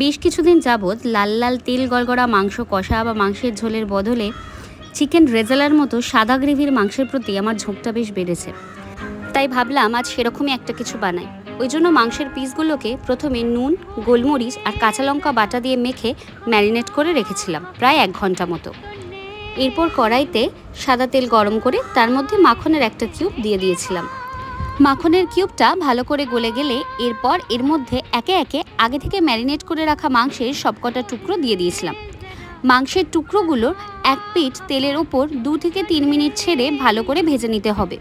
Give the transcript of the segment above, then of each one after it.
বেশ কিছুদিন যাবৎ লাল লাল তেল গড়গড়া মাংস কষা বা মাংসের ঝোলের বদলে চিকেন রেজালার মতো সাদা গ্রেভির মাংসের প্রতি আমার ঝোঁকটা বেশ বেড়েছে। তাই ভাবলাম আজ সেরকমই একটা কিছু বানাই। ওই জন্য মাংসের পিসগুলোকে প্রথমে নুন, গোলমরিচ আর কাঁচা লঙ্কা বাটা দিয়ে মেখে ম্যারিনেট করে রেখেছিলাম প্রায় 1 ঘন্টা মতো। এরপর কড়াইতে সাদা তেল গরম করে তার মধ্যে মাখনের একটা কিউব দিয়ে দিয়েছিলাম। মাখনের কিউবটা ভালো করে গলে গেলে এরপর এর মধ্যে একে একে আগে থেকে ম্যারিনেট করে রাখা মাংসের সবকটা টুকরো দিয়ে দিয়েছিলাম। মাংসের টুকরোগুলোর এক পিঠ তেলের ওপর 2 থেকে 3 মিনিট ছেড়ে ভালো করে ভেজে নিতে হবে।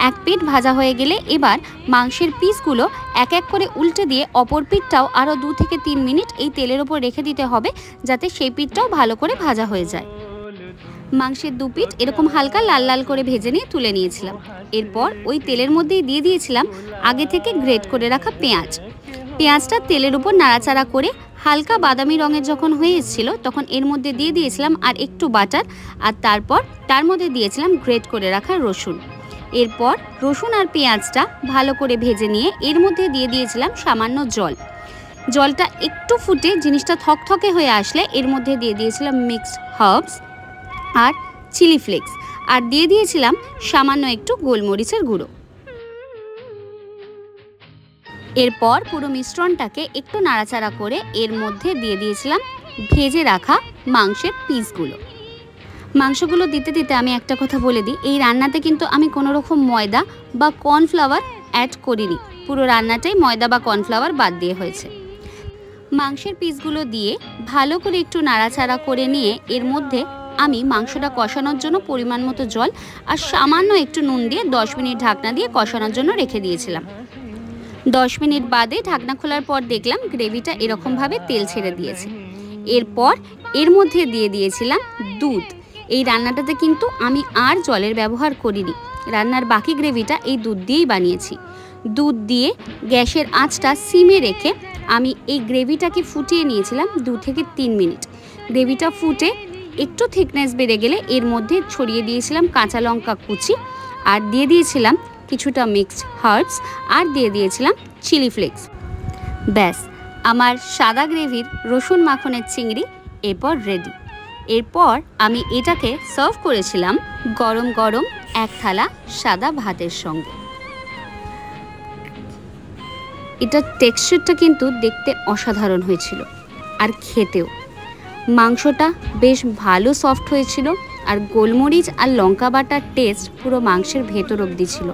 এক পিঠ ভাজা হয়ে গেলে এবার মাংসের পিসগুলো এক এক করে উল্টে দিয়ে অপর পিঠটাও আরও 2 থেকে 3 মিনিট এই তেলের ওপর রেখে দিতে হবে, যাতে সেই পিঠটাও ভালো করে ভাজা হয়ে যায়। মাংসের 2 পিঠ এরকম হালকা লাল লাল করে ভেজে নিয়ে তুলে নিয়েছিলাম। এরপর ওই তেলের মধ্যেই দিয়ে দিয়েছিলাম আগে থেকে গ্রেট করে রাখা পেঁয়াজ। পেঁয়াজটা তেলের উপর নাড়াচাড়া করে হালকা বাদামি রঙের যখন হয়ে এসেছিল তখন এর মধ্যে দিয়ে দিয়েছিলাম আর একটু বাটার, আর তারপর তার মধ্যে দিয়েছিলাম গ্রেট করে রাখা রসুন। এরপর রসুন আর পেঁয়াজটা ভালো করে ভেজে নিয়ে এর মধ্যে দিয়ে দিয়েছিলাম সামান্য জল। জলটা একটু ফুটে জিনিসটা থকথকে হয়ে আসলে এর মধ্যে দিয়ে দিয়েছিলাম মিক্সড হার্বস আর চিলি ফ্লেক্স, আর দিয়ে দিয়েছিলাম সামান্য একটু গোলমরিচের গুঁড়ো। এরপর পুরো মিশ্রণটাকে একটু নাড়াচাড়া করে এর মধ্যে দিয়ে দিয়েছিলাম ভেজে রাখা মাংসের পিসগুলো। মাংসগুলো দিতে দিতে আমি একটা কথা বলে দিই, এই রান্নাতে কিন্তু আমি কোনো রকম ময়দা বা কর্নফ্লাওয়ার অ্যাড করিনি। পুরো রান্নাটাই ময়দা বা কর্নফ্লাওয়ার বাদ দিয়ে হয়েছে। মাংসের পিসগুলো দিয়ে ভালো করে একটু নাড়াচাড়া করে নিয়ে এর মধ্যে আমি মাংসটা কষানোর জন্য পরিমাণ মতো জল আর সামান্য একটু নুন দিয়ে 10 মিনিট ঢাকনা দিয়ে কষানোর জন্য রেখে দিয়েছিলাম। 10 মিনিট বাদে ঢাকনা খোলার পর দেখলাম গ্রেভিটা এরকমভাবে তেল ছেড়ে দিয়েছে। এরপর এর মধ্যে দিয়ে দিয়েছিলাম দুধ। এই রান্নাটাতে কিন্তু আমি আর জলের ব্যবহার করিনি, রান্নার বাকি গ্রেভিটা এই দুধ দিয়েই বানিয়েছি। দুধ দিয়ে গ্যাসের আঁচটা সিমে রেখে আমি এই গ্রেভিটাকে ফুটিয়ে নিয়েছিলাম 2 থেকে 3 মিনিট। গ্রেভিটা ফুটে একটু থিকনেস বেড়ে গেলে এর মধ্যে ছড়িয়ে দিয়েছিলাম কাঁচা লঙ্কা কুচি, আর দিয়ে দিয়েছিলাম কিছুটা মিক্সড হার্বস, আর দিয়ে দিয়েছিলাম চিলি ফ্লেক্স। ব্যাস, আমার সাদা গ্রেভির রসুন মাখনের চিংড়ি এরপর রেডি। এরপর আমি এটাকে সার্ভ করেছিলাম গরম গরম এক থালা সাদা ভাতের সঙ্গে। এটার টেক্সচারটা কিন্তু দেখতে অসাধারণ হয়েছিল, আর খেতেও মাংসটা বেশ ভালো সফট হয়েছিল, আর গোলমরিচ আর লঙ্কা বাটার টেস্ট পুরো মাংসের ভেতর অবধি ছিল।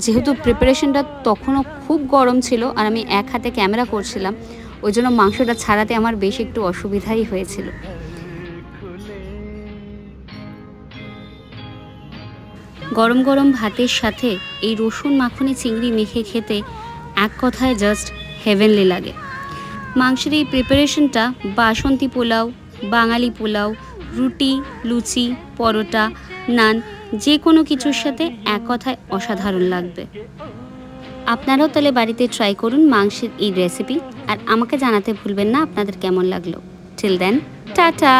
যেহেতু প্রিপারেশনটা তখনও খুব গরম ছিল আর আমি এক হাতে ক্যামেরা করছিলাম, ওই জন্য মাংসটা ছাড়াতে আমার বেশ একটু অসুবিধাই হয়েছিল। গরম গরম ভাতের সাথে এই রসুন মাখনি চিংড়ি মেখে খেতে এক কথায় জাস্ট হেভেনলি লাগে। মাংসের এই প্রিপারেশনটা বাসন্তী পোলাও, বাঙালি পোলাও, রুটি, লুচি, পরোটা, নান যে কোনো কিছুর সাথে এক কথায় অসাধারণ লাগবে। আপনারাও তাহলে বাড়িতে ট্রাই করুন মাংসের এই রেসিপি, আর আমাকে জানাতে ভুলবেন না আপনাদের কেমন লাগলো। Till then, tata.